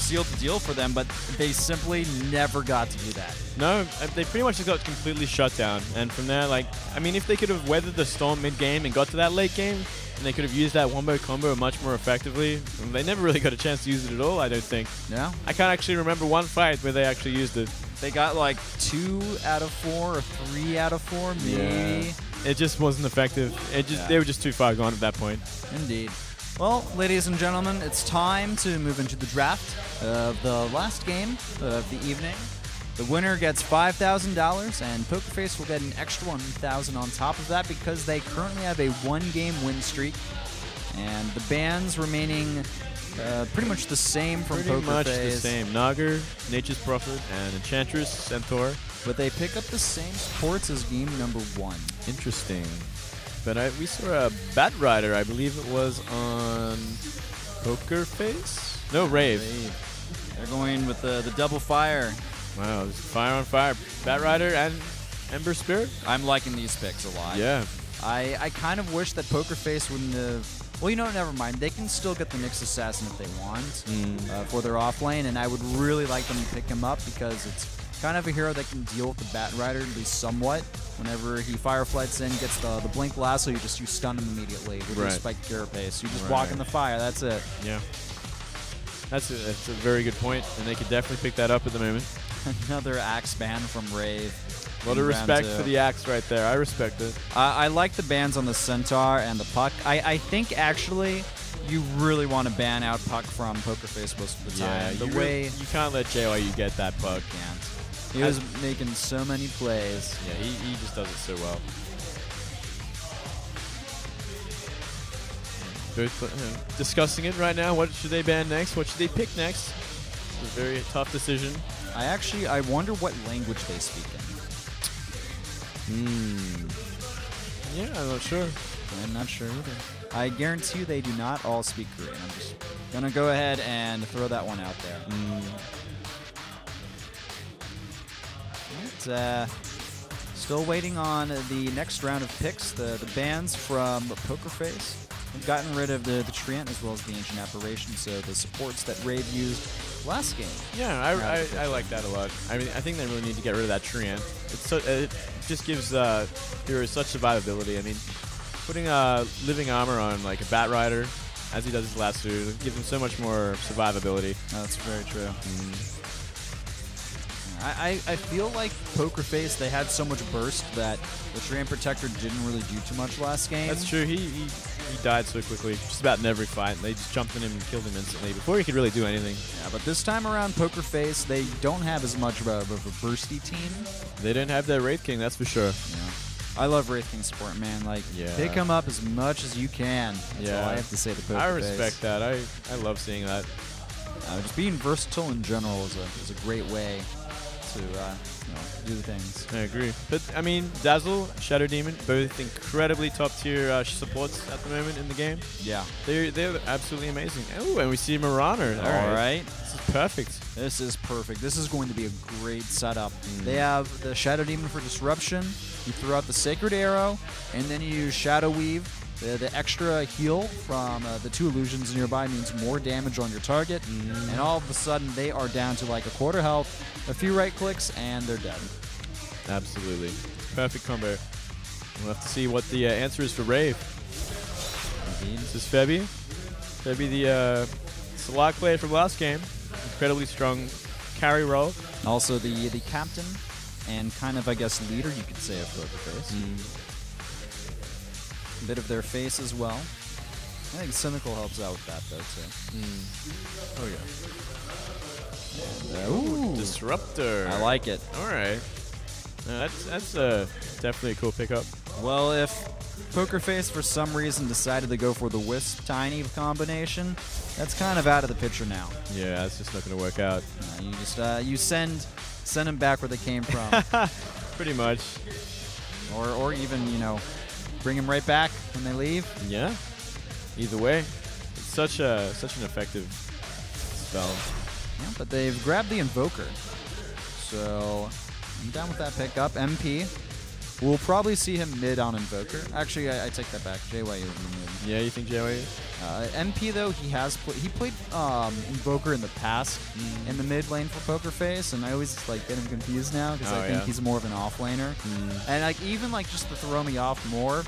sealed the deal for them, but they simply never got to do that. No, they pretty much just got completely shut down. And from there, like, I mean, if they could have weathered the storm mid-game and got to that late game, and they could have used that wombo combo much more effectively, they never really got a chance to use it at all, I don't think. Yeah. I can't actually remember one fight where they actually used it. They got like 2 out of 4 or 3 out of 4, maybe. Yeah. It just wasn't effective. They were just too far gone at that point. Indeed. Well, ladies and gentlemen, it's time to move into the draft of the last game of the evening. The winner gets $5,000, and PokerFace will get an extra $1,000 on top of that because they currently have a 1-game win streak. And the bans remaining pretty much the same from PokerFace. Pretty much the same. Nagar, Nature's Prophet, and Enchantress, Centaur. But they pick up the same supports as game number 1. Interesting. But we saw a Bat Rider, I believe it was on PokerFace? No, Rave. They're going with the double fire. Wow, there's fire on fire. Bat Rider and Ember Spirit? I'm liking these picks a lot. Yeah. I kind of wish that PokerFace wouldn't have... Well, you know, never mind. They can still get the Nyx Assassin if they want for their offlane, and I would really like them to pick him up because it's kind of a hero that can deal with the Bat Rider at least somewhat. Whenever he fireflights in, gets the blink lasso, you stun him immediately with your spiked carapace. You just walk in the fire. That's it. Yeah. That's a very good point, and they could definitely pick that up at the moment. Another axe ban from Rave. A lot of respect for the axe right there. I respect it. I like the bans on the Centaur and the Puck. I think, actually, you really want to ban out Puck from PokerFace most of the time. Yeah, you can't let JYU get that Puck. Can't. He was making so many plays. Yeah, he just does it so well. Both discussing it right now. What should they ban next? What should they pick next? It's a very tough decision. I wonder what language they speak in. Yeah, I'm not sure. I'm not sure either. I guarantee you they do not all speak Korean. I'm just going to go ahead and throw that one out there. Still waiting on the next round of picks. The bans from PokerFace. We've gotten rid of the Treant as well as the Ancient Apparition, so the supports that Rave used last game. Yeah, I like that a lot. I mean, I think they really need to get rid of that Treant. It just gives heroes such survivability. I mean, putting living armor on like a Bat Rider, as he does his last two, gives him so much more survivability. That's very true. I feel like PokerFace, they had so much burst that the Treant Protector didn't really do too much last game. That's true. He died so quickly, just about in every fight. They just jumped in him and killed him instantly before he could really do anything. Yeah, but this time around, PokerFace, they don't have as much of a bursty team. They didn't have their Wraith King, that's for sure. Yeah. I love Wraith King support, man. Like, pick him up as much as you can. That's all I have to say to PokerFace. I respect that. I love seeing that. Just being versatile in general is a great way to do things. I agree. But, I mean, Dazzle, Shadow Demon, both incredibly top-tier supports at the moment in the game. Yeah. They're absolutely amazing. Oh, and we see Marauder. All right. This is perfect. This is perfect. This is going to be a great setup. They have the Shadow Demon for Disruption. You throw out the Sacred Arrow, and then you use Shadow Weave. The extra heal from the 2 illusions nearby means more damage on your target, and all of a sudden they are down to like a quarter health, a few right clicks, and they're dead. Absolutely. Perfect combo. We'll have to see what the answer is for Rave. Indeed. This is Febby. Febby, the Salak player from last game. Incredibly strong carry roll. Also the captain and kind of, I guess, leader, you could say, of PokerFace. A bit of their face as well. I think Cynical helps out with that, though, too. Oh, yeah. Ooh, Disruptor. I like it. All right. That's definitely a cool pickup. Well, if PokerFace, for some reason, decided to go for the Wisp Tiny combination, that's kind of out of the picture now. Yeah, that's just not going to work out. You just you send them back where they came from. Pretty much. Or even, bring them right back when they leave. Yeah. Either way, it's such an effective spell. Yeah, but they've grabbed the Invoker, so I'm down with that pickup. MP. We'll probably see him mid on Invoker. Actually, I take that back. JYU will be mid. Yeah, you think JYU? MP though, he played Invoker in the past in the mid lane for PokerFace, and I always like get him confused now because I think he's more of an offlaner. And like even like just to throw me off more,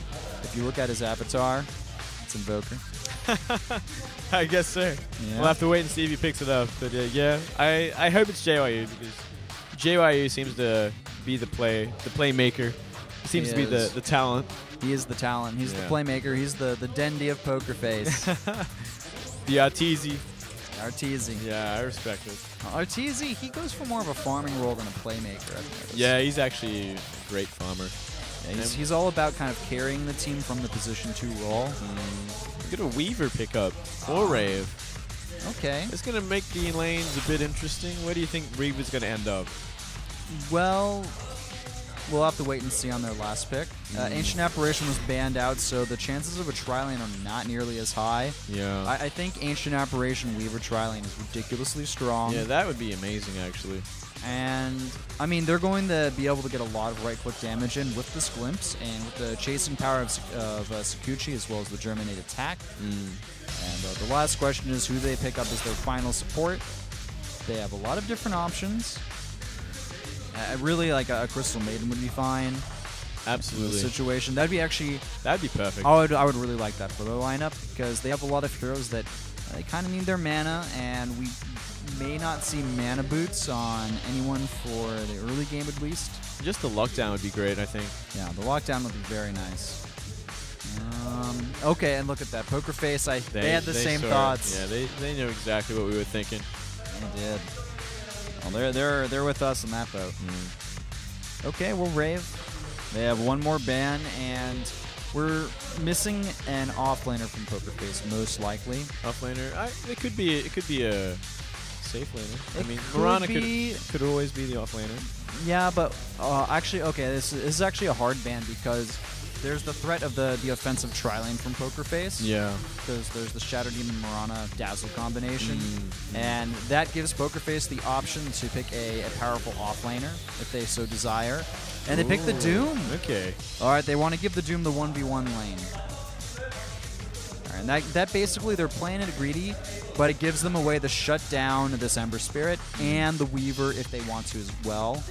if you look at his avatar, it's Invoker. I guess so. Yeah. We'll have to wait and see if he picks it up. But yeah, I hope it's JYU because JYU seems to be the playmaker. He seems to be the talent. He is the talent. He's the playmaker. He's the Dendy of PokerFace. The Arteezy. Arteezy. Yeah, I respect it. Arteezy, he goes for more of a farming role than a playmaker. Yeah, he's actually a great farmer. Yeah, he's all about kind of carrying the team from the position 2 role. Get a Weaver pickup or Rave. Okay. It's going to make the lanes a bit interesting. Where do you think Rave is going to end up? Well, we'll have to wait and see on their last pick. Ancient Apparition was banned out, so the chances of a tri-lane are not nearly as high. Yeah. I think Ancient Apparition Weaver tri-lane is ridiculously strong. Yeah, that would be amazing, actually. And, I mean, they're going to be able to get a lot of right-click damage in with this Glimpse and with the chasing power of Sakuchi as well as the Germinate attack. And the last question is who they pick up as their final support. They have a lot of different options. Really, like a Crystal Maiden would be fine. Absolutely. Situation. That'd be perfect. I would really like that for their lineup because they have a lot of heroes that they kind of need their mana, and we may not see mana boots on anyone for the early game at least. Just the lockdown would be great, I think. Yeah, the lockdown would be very nice. Okay, and look at that. PokerFace, they had the same thoughts. Yeah, they knew exactly what we were thinking. They did. Well, they're with us in that boat. Okay, well, Rave. They have one more ban, and we're missing an offlaner from PokerFace, most likely. Offlaner? It could be a safe laner. I mean, Marana could always be the offlaner. Yeah, but actually, okay, this is actually a hard ban because there's the threat of the offensive tri-lane from PokerFace. Yeah. Because there's the Shadow Demon Marana Dazzle combination. And that gives PokerFace the option to pick a powerful offlaner if they so desire. And they pick the Doom. Okay. Alright, they want to give the Doom the 1v1 lane. Alright, and that basically, they're playing it greedy, but it gives them a way to shut down this Ember Spirit and the Weaver if they want to as well.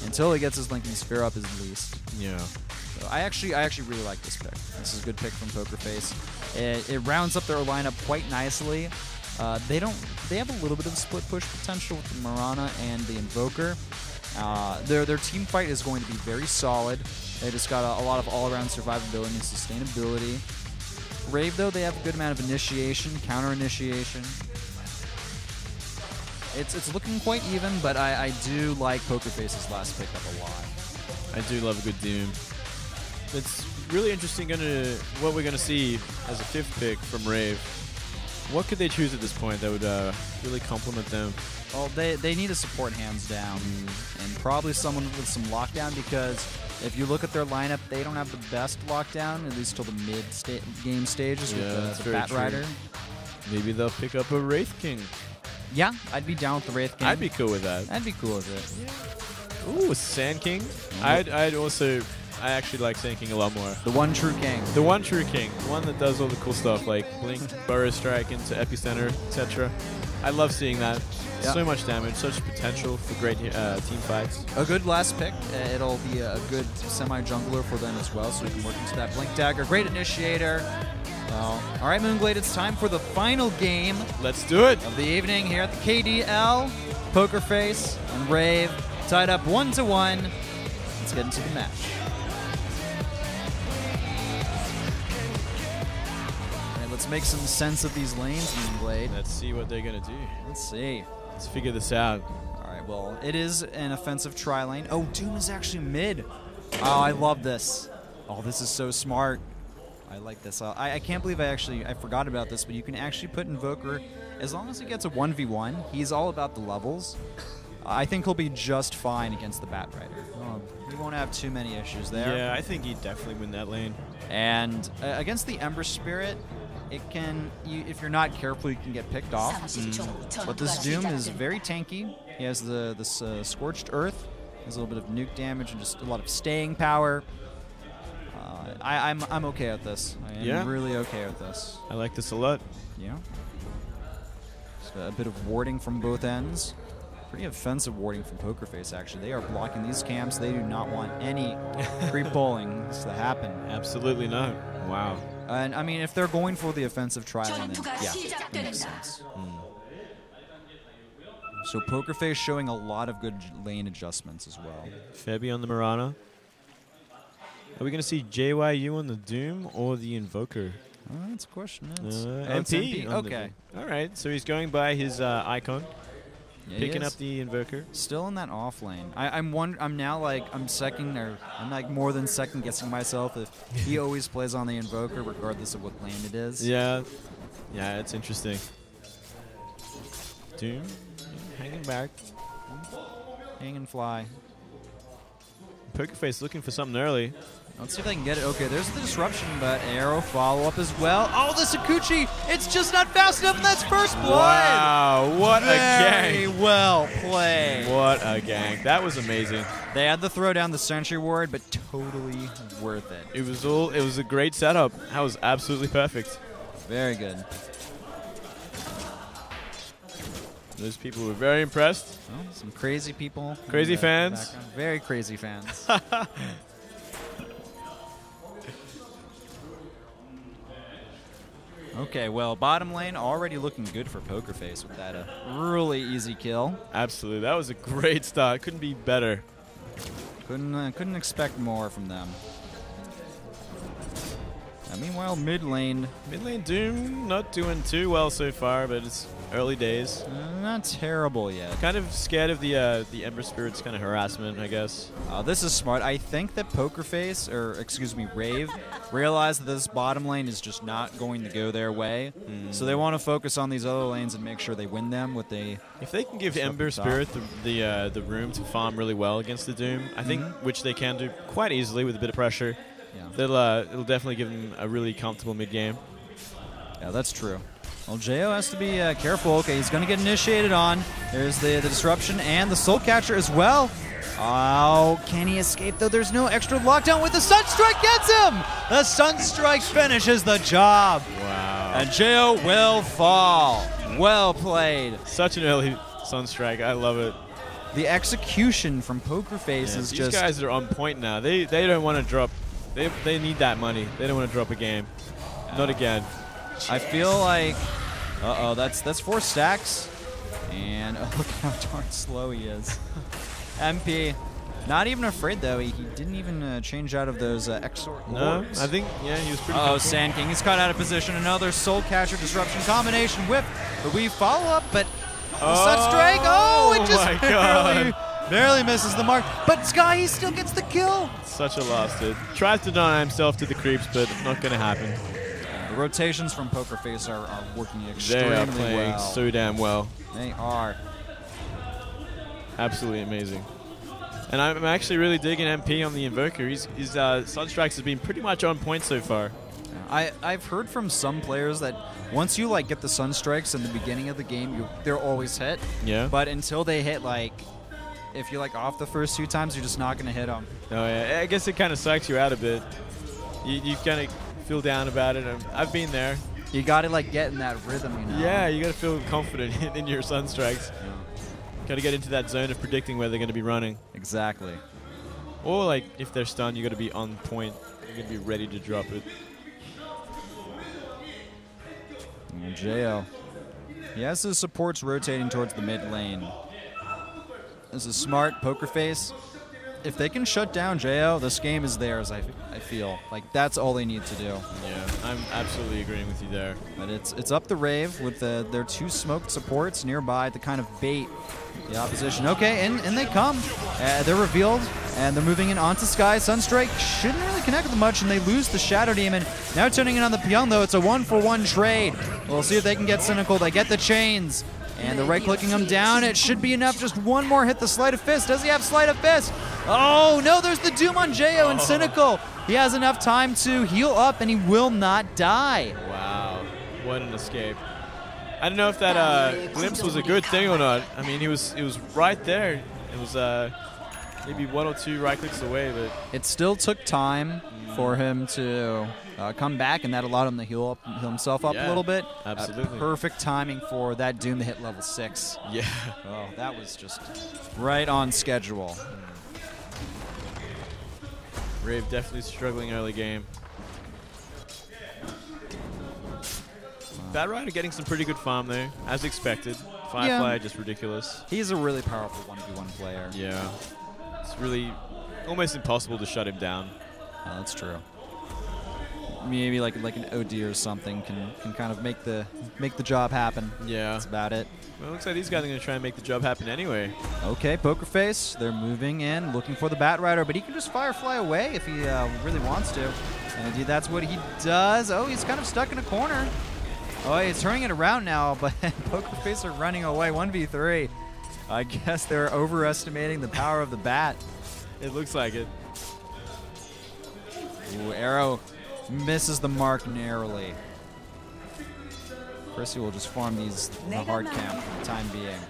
Until he gets his Linking Sphere up, at least. Yeah. So I actually really like this pick. This is a good pick from PokerFace. It rounds up their lineup quite nicely. They have a little bit of split push potential with the Marana and the Invoker. Their team fight is going to be very solid. They just got a lot of all-around survivability and sustainability. Rave, though, they have a good amount of initiation, counter-initiation. It's looking quite even, but I do like PokerFace's last pickup a lot. I do love a good Doom. It's really interesting what we're going to see as a 5th pick from Rave. What could they choose at this point that would really complement them? Well, they need a support hands down, and probably someone with some lockdown, because if you look at their lineup, they don't have the best lockdown, at least till the mid-game stages with the Bat Rider. Maybe they'll pick up a Wraith King. Yeah, I'd be down with the Wraith King. I'd be cool with that. I'd be cool with it. Yeah. Ooh, Sand King. I actually like Sand King a lot more. The one true king. The one true king. One that does all the cool stuff like Blink, Burrow Strike into Epicenter, etc. I love seeing that. Yep. So much damage, such potential for great team fights. A good last pick. It'll be a good semi-jungler for them as well, so we can work into that Blink Dagger. Great initiator. Well, all right, Moonglade, it's time for the final game. Let's do it. Of the evening here at the KDL. PokerFace and Rave tied up 1-1. Let's get into the match. Let's make some sense of these lanes, Moonglade. Let's see what they're going to do. Let's see. Let's figure this out. All right, well, it is an offensive tri-lane. Oh, Doom is actually mid. Oh, I love this. Oh, this is so smart. I like this. I can't believe I forgot about this, but you can actually put Invoker, as long as he gets a 1v1, he's all about the levels. I think he'll be just fine against the Bat Rider. He won't have too many issues there. Yeah, I think he'd definitely win that lane. And against the Ember Spirit, if you're not careful, you can get picked off. But this Doom is very tanky. He has this Scorched Earth, Has a little bit of nuke damage and just a lot of staying power. I'm okay with this. I am really okay with this. I like this a lot. Yeah. Just a bit of warding from both ends. Pretty offensive warding from PokerFace, actually. They are blocking these camps. They do not want any creep bowling to happen. Absolutely not. Wow. And, I mean, if they're going for the offensive tri-lane, then yeah, that makes sense. So PokerFace showing a lot of good lane adjustments as well. Febby on the Mirana. Are we going to see JYU on the Doom or the Invoker? That's a question. MP. Okay. All right. So he's going by his icon, picking up the Invoker. Still in that off lane. I'm now like I'm like more than second guessing myself if he always plays on the Invoker regardless of what lane it is. Yeah. Yeah, it's interesting. Doom hanging back. Hang and fly. PokerFace looking for something early. Let's see if they can get it. Okay, there's the disruption, but arrow follow-up as well. Oh, the Sakuchi! It's just not fast enough, and that's first blood! Wow, what a gang. Very well played. What a gang. That was amazing. They had to throw down the Sentry Ward, but totally worth it. It was a great setup. That was absolutely perfect. Very good. Those people were very impressed. Well, some crazy people. Crazy fans. Very crazy fans. Okay, well, bottom lane already looking good for PokerFace with that really easy kill. Absolutely. That was a great start. Couldn't be better. Couldn't expect more from them. Meanwhile, mid lane. Mid lane Doom not doing too well so far, but it's early days. Not terrible yet. Kind of scared of the Ember Spirit's kind of harassment, I guess. This is smart. I think that PokerFace, or excuse me, Rave, realized that this bottom lane is just not going to go their way. So they want to focus on these other lanes and make sure they win them with the. If they can give Ember Spirit the room to farm really well against the Doom, I think, which they can do quite easily with a bit of pressure. Yeah. It'll definitely give them a really comfortable mid game. Yeah, that's true. Well, Jo has to be careful. Okay, he's going to get initiated on. There's the disruption and the Soul Catcher as well. Oh, can he escape, though? There's no extra lockdown with the Sunstrike gets him! The Sunstrike finishes the job. Wow. And Jo will fall. Well played. Such an early Sunstrike. I love it. The execution from PokerFace is just... These guys are on point now. They don't want to drop... They need that money. They don't want to drop a game. Not again. I feel like... Uh-oh, that's 4 stacks. And look how darn slow he is. MP. Not even afraid, though. He didn't even change out of those Exort Lords. No, I think, yeah, he was pretty Oh, Sand King. He's caught out of position. Another Soul Catcher disruption combination whip. But we follow up, but... Sunstrike! Oh, it just barely misses the mark. But Sky, he still gets the kill. Such a loss, dude. Tries to deny himself to the creeps, but not going to happen. The rotations from PokerFace are working extremely well. They are playing so damn well. They are. Absolutely amazing. And I'm actually really digging MP on the Invoker. His Sunstrikes has been pretty much on point so far. I've heard from some players that once you like get the Sunstrikes in the beginning of the game, they're always hit. Yeah. But until they hit, like, if you're like off the first 2 times, you're just not going to hit them. Oh yeah, I guess it kind of sucks you out a bit. You kind of feel down about it. I've been there. You got to like get in that rhythm, you know. Yeah, you got to feel confident in your Sunstrikes. Yeah. Got to get into that zone of predicting where they're going to be running. Exactly. Or like if they're stunned, you got to be on point. You're going to be ready to drop it. Jo. He has his supports rotating towards the mid lane. This is smart. PokerFace. If they can shut down Jo, this game is theirs, I feel. Like, that's all they need to do. Yeah, I'm absolutely agreeing with you there. But it's up the Rave with their 2 smoked supports nearby to kind of bait the opposition. Okay, and they come. They're revealed, and they're moving in onto Sky. Sunstrike shouldn't really connect with them much, and they lose the Shadow Demon. Now turning in on the Pyong, though. It's a 1-for-1 trade. We'll see if they can get Cynical. They get the chains. And they're right-clicking him down. It should be enough. Just one more hit the Sleight of Fist. Does he have Sleight of Fist? Oh, no, there's the Doom on Jo and Cynical. He has enough time to heal up, and he will not die. Wow, what an escape. I don't know if that glimpse was a good thing or not. I mean, he was right there. It was maybe 1 or 2 right clicks away, but it still took time for him to come back, and that allowed him to heal himself up a little bit. Absolutely. Perfect timing for that Doom to hit level 6. Yeah. Oh, that was just right on schedule. Rave definitely struggling early game. Bad Rider getting some pretty good farm there, as expected. Firefly just ridiculous. He's a really powerful 1v1 player. Yeah. It's really almost impossible to shut him down. Oh, that's true. Maybe like an OD or something can kind of make the job happen. Yeah. That's about it. Well, it looks like these guys are going to try and make the job happen anyway. Okay, PokerFace. They're moving in, looking for the Bat Rider, but he can just Firefly away if he really wants to. And indeed, that's what he does. Oh, he's kind of stuck in a corner. Oh, he's turning it around now, but PokerFace are running away 1v3. I guess they're overestimating the power of the bat. It looks like it. Ooh, arrow misses the mark narrowly. Chrissy will just farm these the hard camp for the time being.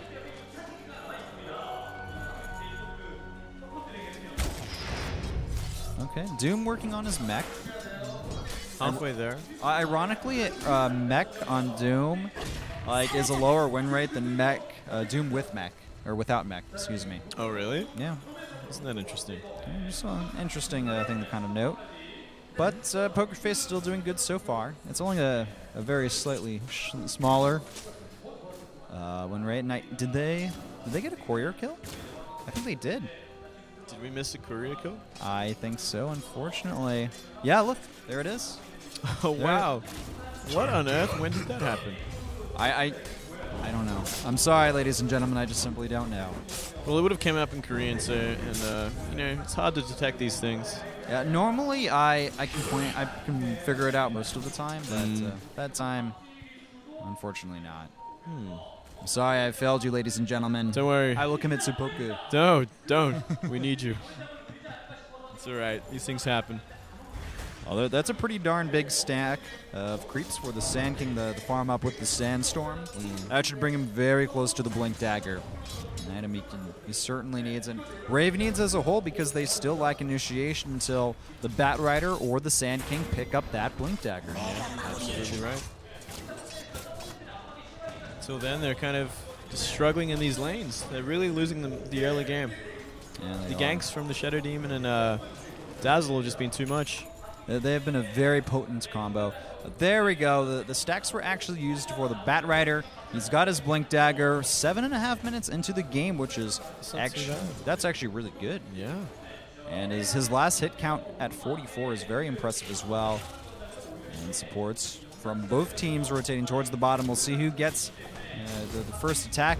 Okay, Doom working on his mech. Halfway there. Ironically, mech on Doom is a lower win rate than mech Doom with mech, or without mech, excuse me. Oh, really? Yeah. Isn't that interesting? Yeah, just an interesting thing to kind of note. But PokerFace still doing good so far. It's only a very slightly smaller win rate. And did they get a courier kill? I think they did. Did we miss a courier kill? I think so, unfortunately. Yeah, look, there it is. Oh, wow. What on earth? When did that happen? I don't know. I'm sorry, ladies and gentlemen. I just simply don't know. Well, it would have come up in Korean, so, and you know, it's hard to detect these things. Yeah, normally I can figure it out most of the time, but that time, unfortunately not. I'm sorry I failed you, ladies and gentlemen. Don't worry. I will commit seppuku. Don't. We need you. It's all right. These things happen. Although that's a pretty darn big stack of creeps for the Sand King, the farm up with the Sandstorm. That should bring him very close to the Blink Dagger. An item he certainly needs, and Rave needs as a whole, because they still lack initiation until the Bat Rider or the Sand King pick up that Blink Dagger. Yeah, absolutely right. Until then, they're kind of just struggling in these lanes. They're really losing the early game. Yeah, the ganks from the Shadow Demon and Dazzle have just been too much. They have been a very potent combo. There we go. The stacks were actually used for the Bat Rider. He's got his Blink Dagger 7.5 minutes into the game, which is that's actually really good. Yeah. And his last hit count at 44 is very impressive as well. And supports from both teams rotating towards the bottom. We'll see who gets the first attack.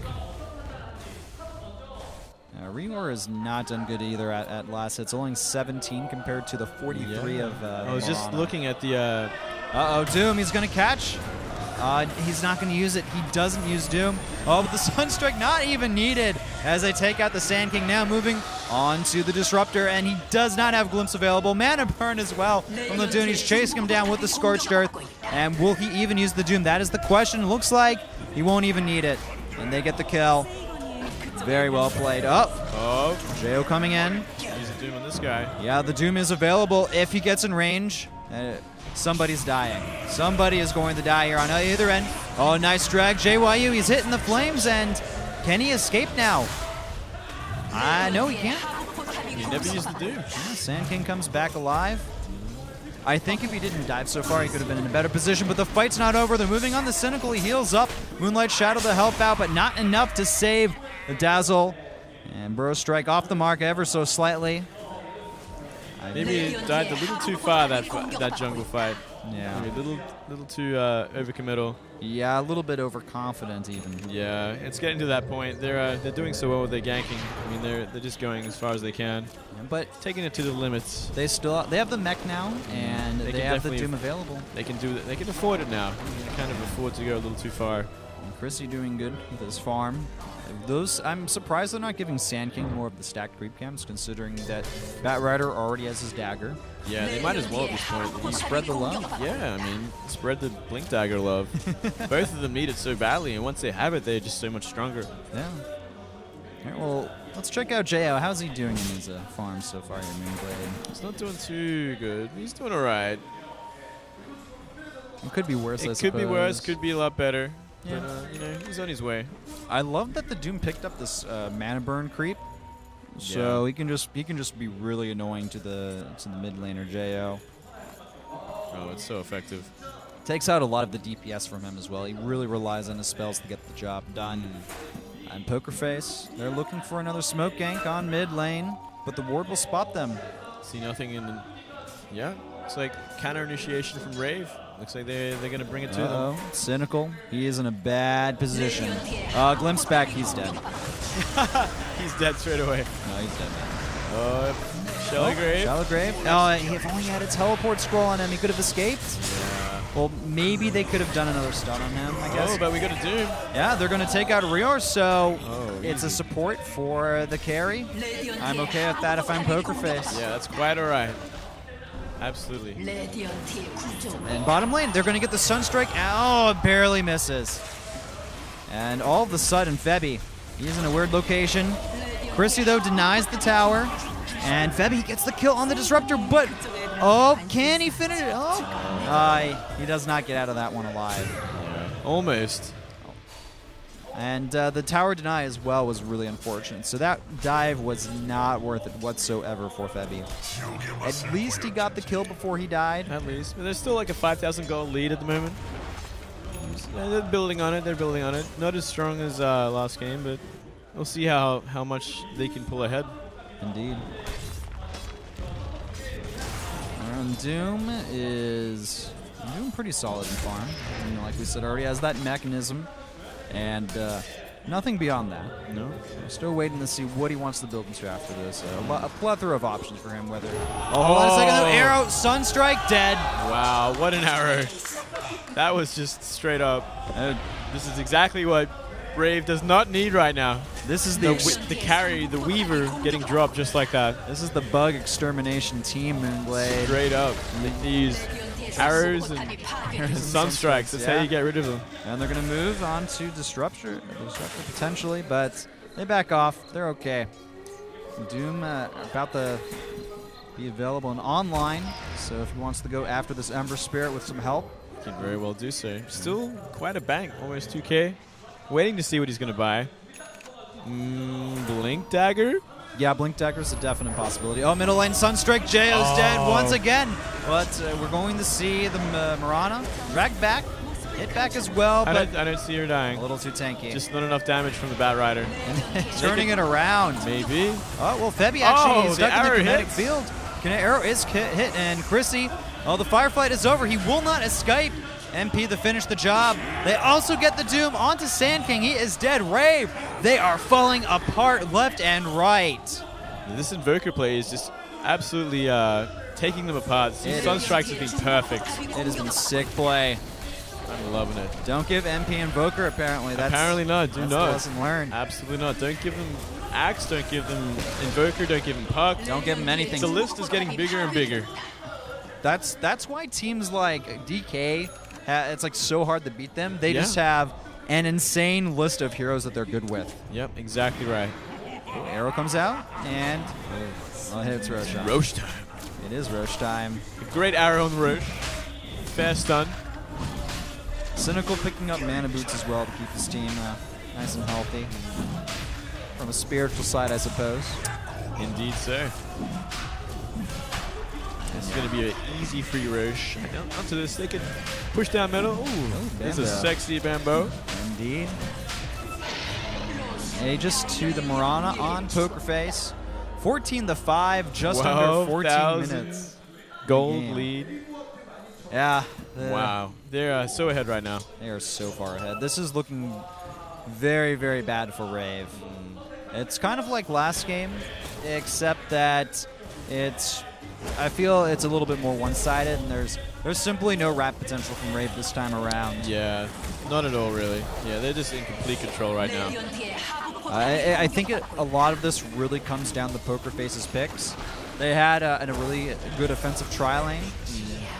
Reor has not done good either at last hits. Only 17 compared to the 43 of I was just looking at the... Uh-oh, Doom, he's going to catch. He's not going to use it. He doesn't use Doom. Oh, but the Sunstrike not even needed as they take out the Sand King. Now moving on to the Disruptor, and he does not have Glimpse available. Mana Burn as well from the Doom. He's chasing him down with the Scorched Earth. And will he even use the Doom? That is the question. Looks like he won't even need it. And they get the kill. Very well played. Oh, Jo coming in. Use the Doom on this guy. Yeah, the Doom is available if he gets in range. Somebody's dying. Somebody is going to die here on either end. Oh, nice drag. JYU, he's hitting the flames, and can he escape now? No, he can't. He never used the Doom. Yeah, Sand King comes back alive. I think if he didn't dive so far, he could have been in a better position, but the fight's not over. They're moving on the Cynical. He heals up. Moonlight Shadow to help out, but not enough to save the Dazzle. And Burrow Strike off the mark ever so slightly. Maybe he dived a little too far that jungle fight. Yeah. Maybe a little too overcommittal. Yeah, a little bit overconfident even. Yeah, it's getting to that point. They're doing so well with their ganking. I mean, they're just going as far as they can. Yeah, but taking it to the limits. They have the mech now, and they have the Doom available. They can do that. They can afford it now. They can kind of afford to go a little too far. And Chrissy doing good with his farm. I'm surprised they're not giving Sand King more of the stacked creep camps, considering that Bat Rider already has his dagger. Yeah, they might as well at this point. You spread the love. Yeah, I mean, spread the Blink Dagger love. Both of them need it so badly, and once they have it, they're just so much stronger. Yeah. All right, well, let's check out Jo. How's he doing in his farm so far here, Moonblade? He's not doing too good. He's doing all right. It could be worse, I suppose. It could be worse. Could be a lot better. Yeah. But, you know, he's on his way. I love that the Doom picked up this mana burn creep. So he can just be really annoying to the mid laner Jo. Oh, it's so effective. Takes out a lot of the DPS from him as well. He really relies on his spells to get the job done. And PokerFace, they're looking for another smoke gank on mid lane, but the ward will spot them. See nothing in. Yeah, it's like counter initiation from Rave. Looks like they're gonna bring it to them. Cynical. He is in a bad position. Glimpse back. He's dead. He's dead straight away. No, he's dead, man. Shallow Grave. Shallow Grave. Oh, if only he had a teleport scroll on him, he could have escaped. Yeah. Well, maybe they could have done another stun on him, I guess. Oh, but we got a Doom. Yeah, they're going to take out Rior, so it's easy. a support for the carry. I'm okay with that if I'm PokerFace. Yeah, that's quite all right. Absolutely. And bottom lane, they're going to get the Sunstrike. Oh, it barely misses. And all of a sudden, Febby, he's in a weird location. Chrissy, though, denies the tower. And Febby gets the kill on the Disruptor, but... Oh, can he finish it? Oh, he does not get out of that one alive. Yeah, almost. And the tower deny as well was really unfortunate. So that dive was not worth it whatsoever for Febby. At least he got the kill before he died. At least. But there's still like a 5,000 gold lead at the moment. Yeah, they're building on it. They're building on it. Not as strong as last game, but we'll see how much they can pull ahead. Indeed. Doom is doing pretty solid in farm. You know, like we said already, has that mechanism, and nothing beyond that. No. We're still waiting to see what he wants to build into after this. A plethora of options for him. Whether hold on a second, though. Arrow, Sunstrike, dead. Wow, what an arrow! That was just straight up. This is exactly what Rave does not need right now. This is the carry, the Weaver getting dropped just like that. This is the bug extermination team, Moonblade. Straight up. They use arrows and Sunstrikes. That's how you get rid of them. And they're going to move on to Disruptor potentially, but they back off. They're okay. Doom about to be available and online, so if he wants to go after this Ember Spirit with some help, Can very well do so. Still quite a bank, almost 2K. Waiting to see what he's going to buy. Blink Dagger? Yeah, Blink Dagger is a definite possibility. Oh, middle lane Sunstrike. Jayo's dead once again. But we're going to see the Mirana drag back, hit back as well. But I don't see her dying. A little too tanky. Just not enough damage from the Bat Rider. Turning it around. Maybe. Oh, well, Febby actually stuck in the kinetic hits. field. Arrow is hit, and Chrissy, the firefight is over. He will not escape. MP to finish the job. They also get the Doom onto Sand King. He is dead. Rave, they are falling apart left and right. This Invoker play is just absolutely taking them apart. These Sunstrikes have been perfect. It has been sick play. I'm loving it. Don't give MP Invoker, apparently. Apparently not. Do not. Lesson learned. Absolutely not. Don't give them Axe. Don't give them Invoker. Don't give them Puck. Don't give them anything. The list is getting bigger and bigger. That's why teams like DK, it's like so hard to beat them. They just have an insane list of heroes that they're good with. Yep, exactly right. Arrow comes out, and it's Roche time. Roche time. It is Roche time. A great arrow on the Roche. Fair stun. Cynical picking up mana boots as well to keep his team nice and healthy. From a spiritual side, I suppose. Indeed, sir. This is going to be an easy free Roche. Onto this, they can push down middle. Ooh, there's a sexy Bambo. Indeed. Aegis to the Mirana on PokerFace. 14-5, just under 14 minutes. Gold lead. Yeah. Wow. They're so ahead right now. They are so far ahead. This is looking very, very bad for Rave. It's kind of like last game, except that I feel it's a little bit more one-sided, and there's simply no wrap potential from Rave this time around. Yeah, not at all, really. Yeah, they're just in complete control right now. I think a lot of this really comes down to PokerFace's picks. They had a really good offensive tri-lane,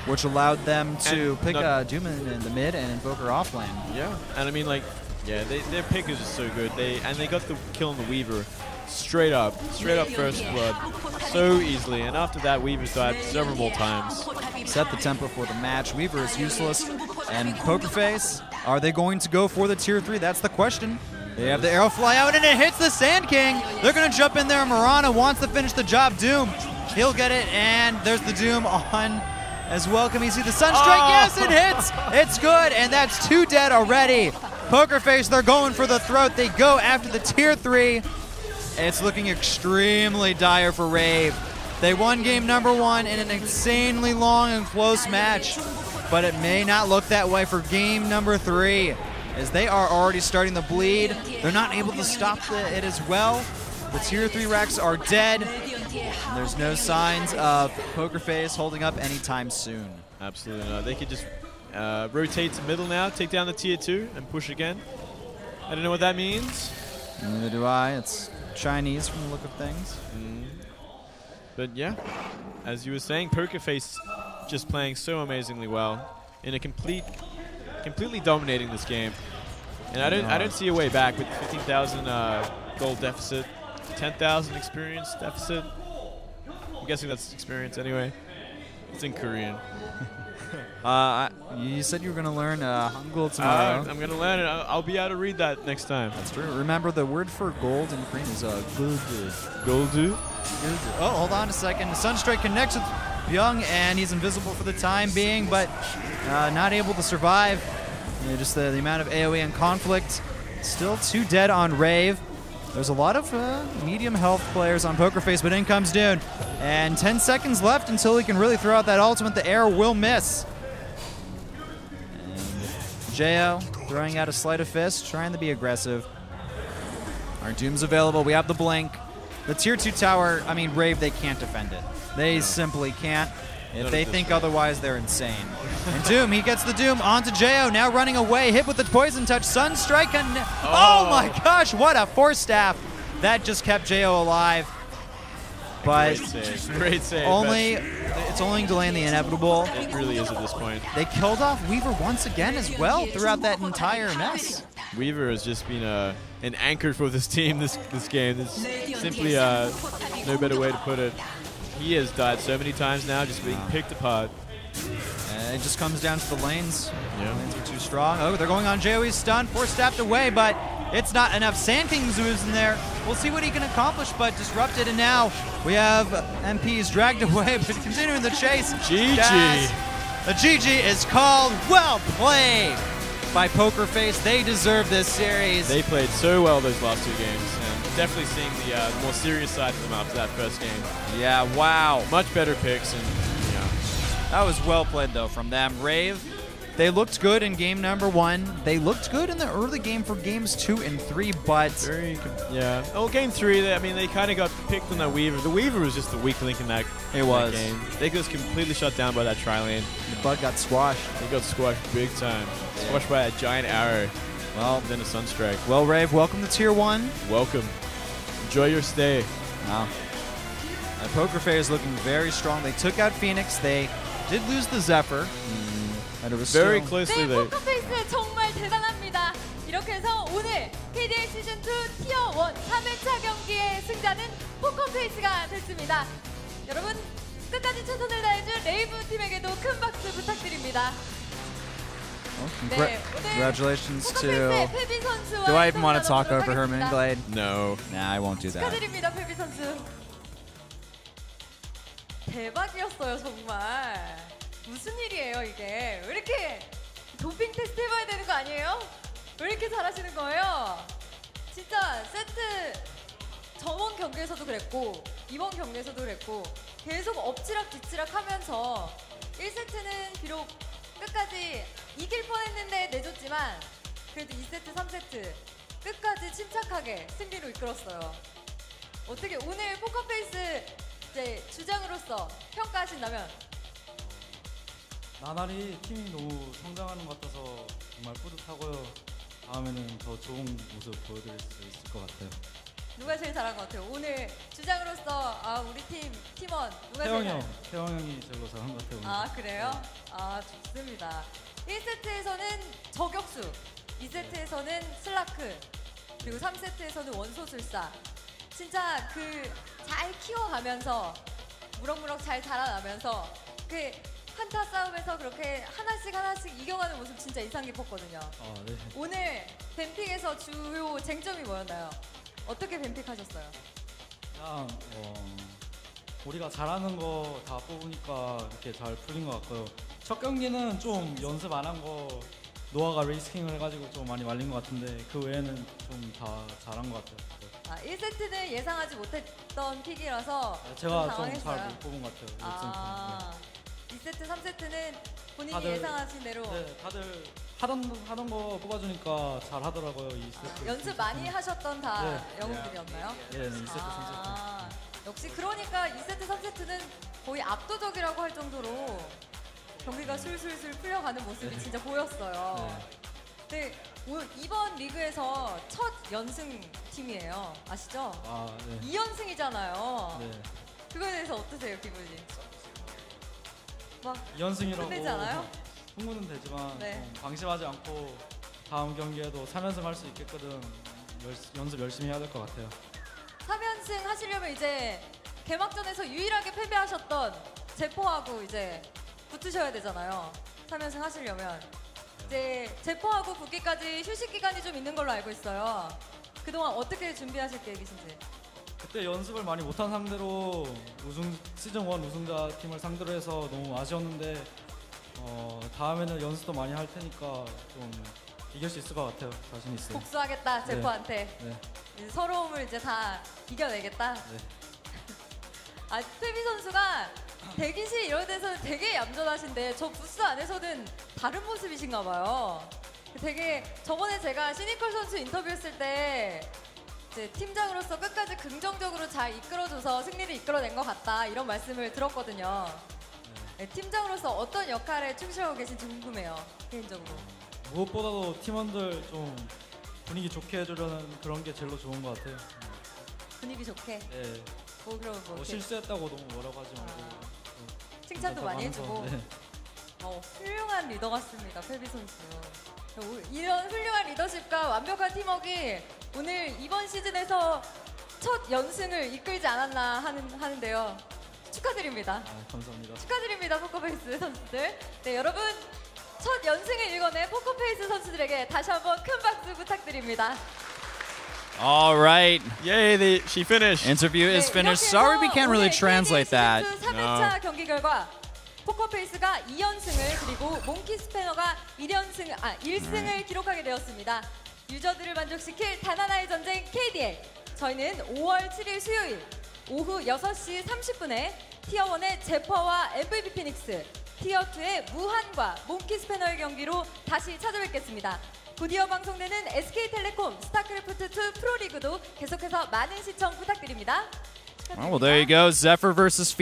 which allowed them to pick Doom in the mid and Invoker off lane. Yeah, and I mean, like, Yeah, their pick is just so good. They got the kill on the Weaver straight up first blood so easily, and after that Weaver's died several more times. Set the tempo for the match. Weaver is useless, and PokerFace, are they going to go for the tier 3? That's the question. They have the arrow fly out, and it hits the Sand King. They're going to jump in there. Marana wants to finish the job. Doom, he'll get it, and there's the Doom on as well. Can we see the Sunstrike? Oh. Yes, it hits. It's good, and that's 2 dead already. PokerFace, they're going for the throat. They go after the tier 3. It's looking extremely dire for Rave. They won game number 1 in an insanely long and close match, but it may not look that way for game number 3, as they are already starting to bleed. They're not able to stop it as well. The tier 3 racks are dead. And there's no signs of PokerFace holding up anytime soon. Absolutely not. They could just rotate to middle now, take down the tier 2, and push again. I don't know what that means. Neither do I. It's Chinese from the look of things. But yeah, as you were saying, PokerFace just playing so amazingly well in a completely dominating this game. And I don't see a way back with 15,000 gold deficit, 10,000 experience deficit. I'm guessing that's experience anyway. It's in Korean. You said you were going to learn Hangul tomorrow. I'm going to learn it. I'll be able to read that next time. That's true. Remember, the word for gold in Korean is goldu. Goldu? Oh, hold on a second. Sunstrike connects with Byung, and he's invisible for the time being, but not able to survive. Just the amount of AoE and conflict. Still 2 dead on Rave. There's a lot of medium health players on PokerFace, but in comes Dune. And 10 seconds left until he can really throw out that ultimate. The arrow will miss. And Jo throwing out a sleight of fist, trying to be aggressive. Our Doom's available. We have the blink. The tier 2 tower, I mean, Rave, they can't defend it. They simply can't. If they think otherwise, they're insane. And Doom, he gets the Doom onto Jo, now running away, hit with the Poison Touch, Sunstrike, and oh my gosh, what a Force Staff. That just kept Jo alive. But Great save. It's only delaying the inevitable. It really is at this point. They killed off Weaver once again as well throughout that entire mess. Weaver has just been an anchor for this team this game. There's simply no better way to put it. He has died so many times now, just being picked apart. And it just comes down to the lanes. Yeah. The lanes are too strong. Oh, they're going on Jo. He's stunned, Force staffed away, but it's not enough. Sand King's in there. We'll see what he can accomplish, but disrupted. And now we have MPs dragged away, but continuing the chase. GG. The GG is called. Well played by PokerFace. They deserve this series. They played so well those last 2 games. Definitely seeing the more serious side of them after that first game. Yeah, wow. Much better picks, and yeah. That was well played, though, from them. Rave, they looked good in game number 1. They looked good in the early game for games 2 and 3, but... Yeah. Oh, game 3, they kind of got picked on that Weaver. The Weaver was just the weak link in that game. They got completely shut down by that tri-lane. The bug got squashed. They got squashed big time. Yeah. Squashed by a giant arrow. Well, then a Sunstrike. Well, Rave, welcome to Tier 1. Welcome. Enjoy your stay. Wow. PokerFace is looking very strong. They took out Phoenix. They did lose the Zephyr. And it was very closely there. 포커페이스 정말 대단합니다. 이렇게 해서 오늘 KDL 시즌2 티어 1 3회차 경기의 승자는 포커페이스가 됐습니다. 여러분 끝까지 최선을 다해줄 레이브 팀에게도 큰 박수 부탁드립니다. Well, congratulations to... Do I even want to talk over her, Moonglade? No. Nah, I won't do that. 축하드립니다, 페비 선수. 대박이었어요, 정말. 무슨 일이에요, 이게? 왜 이렇게 도핑 테스트 해봐야 되는 거 아니에요? 왜 이렇게 잘하시는 거예요? 진짜 세트 저번 경기에서도 그랬고 이번 경기에서도 그랬고 계속 엎치락 뒤치락 하면서 1세트는 비록 끝까지 이길 뻔했는데 내줬지만 그래도 2세트, 3세트 끝까지 침착하게 승리로 이끌었어요. 어떻게 오늘 포커페이스 이제 주장으로서 평가하신다면? 나날이 팀이 너무 성장하는 것 같아서 정말 뿌듯하고요. 다음에는 더 좋은 모습 보여드릴 수 있을 것 같아요. 누가 제일 잘한 것 같아요? 오늘 주장으로서 우리 팀원 누가 제일 잘해요? 태영 형이 제일 잘한 것 같아요. 아 그래요? 아 좋습니다. 1세트에서는 저격수, 2세트에서는 슬라크, 그리고 3세트에서는 원소술사. 진짜 그 잘 키워가면서 무럭무럭 잘 자라나면서 그 한타 싸움에서 그렇게 하나씩 이겨가는 모습 진짜 인상 깊었거든요. 네. 오늘 뱀픽에서 주요 쟁점이 뭐였나요? 어떻게 뱀픽하셨어요? 그냥 우리가 잘하는 거 다 뽑으니까 이렇게 잘 풀린 것 같고요. 첫 경기는 좀 연습 안 한 거 노아가 레이스킹을 해가지고 좀 많이 말린 것 같은데 그 외에는 좀 다 잘한 것 같아요. 1세트는 예상하지 못했던 픽이라서 제가 좀 당황했어요. 잘 못 뽑은 것 같아요. 2세트, 3세트는 본인이 다들, 예상하신 대로 네, 다들 하던 거 뽑아주니까 잘 하더라고요. 2세트. 연습 많이 하셨던 다 네. 영웅들이었나요? 네, 2세트, 3세트. 역시 그러니까 2세트, 3세트는 거의 압도적이라고 할 정도로 경기가 술술술 풀려가는 모습이 진짜 보였어요. 네, 이번 리그에서 첫 연승 팀이에요. 아시죠? 네. 2연승이잖아요. 네. 그거에 대해서 어떠세요, 기분이? 막 2연승이라고 끝내지 않아요? 흥분은 되지만 네. 좀 방심하지 않고 다음 경기에도 3연승 할 수 있게끔 연습 열심히 해야 될 것 같아요. 3연승 하시려면 이제 개막전에서 유일하게 패배하셨던 제포하고 이제 붙으셔야 되잖아요. 3연승 하시려면 이제 제포하고 붙기까지 휴식 기간이 좀 있는 걸로 알고 있어요. 그동안 어떻게 준비하실 계획이신지? 그때 연습을 많이 못한 상대로 시즌 1 우승자 팀을 상대로 해서 너무 아쉬웠는데 다음에는 연습도 많이 할 테니까 좀 이길 수 있을 것 같아요. 자신 있어요. 복수하겠다, 제포한테. 네. 이제 서러움을 이제 다 이겨내겠다. 네. 페비 선수가 대기실 이런 데서는 되게 얌전하신데 저 부스 안에서는 다른 모습이신가 봐요. 되게 저번에 제가 시니컬 선수 인터뷰했을 때 이제 팀장으로서 끝까지 긍정적으로 잘 이끌어줘서 승리를 이끌어낸 것 같다 이런 말씀을 들었거든요. 네, 팀장으로서 어떤 역할에 충실하고 계신지 궁금해요, 개인적으로. 무엇보다도 팀원들 좀 분위기 좋게 해주려는 그런 게 제일 좋은 것 같아요. 분위기 좋게. 네. 그럼 이렇게 실수했다고 너무 뭐라고 하지 말고 칭찬도 많이 해주고. 네. 훌륭한 리더 같습니다, 페비 선수. 이런 훌륭한 리더십과 완벽한 팀워크가 오늘 이번 시즌에서 첫 연승을 이끌지 않았나 하는데요. 축하드립니다. 감사합니다. 축하드립니다, 포커페이스 선수들. 네, 여러분 첫 연승을 일궈낸 포커페이스 선수들에게 다시 한번 큰 박수 부탁드립니다. All right. Yay, she finished. Interview is finished. Sorry we can't really translate that. 3회차 경기 결과 포커페이스가 2연승을 그리고 몽키 스패너가 1승을 기록하게 되었습니다. 유저들을 만족시킬 단 하나의 전쟁 KDL. 저희는 5월 7일 수요일 오후 6시 30분에 티어1의 제퍼와 MVP 피닉스, 티어2의 무한과 몽키 스패너의 경기로 다시 찾아뵙겠습니다. 곧이어 방송되는 SK텔레콤 스타크래프트2 프로리그도 계속해서 많은 시청 부탁드립니다. Oh, well, there you go. Zephyr versus Phoenix.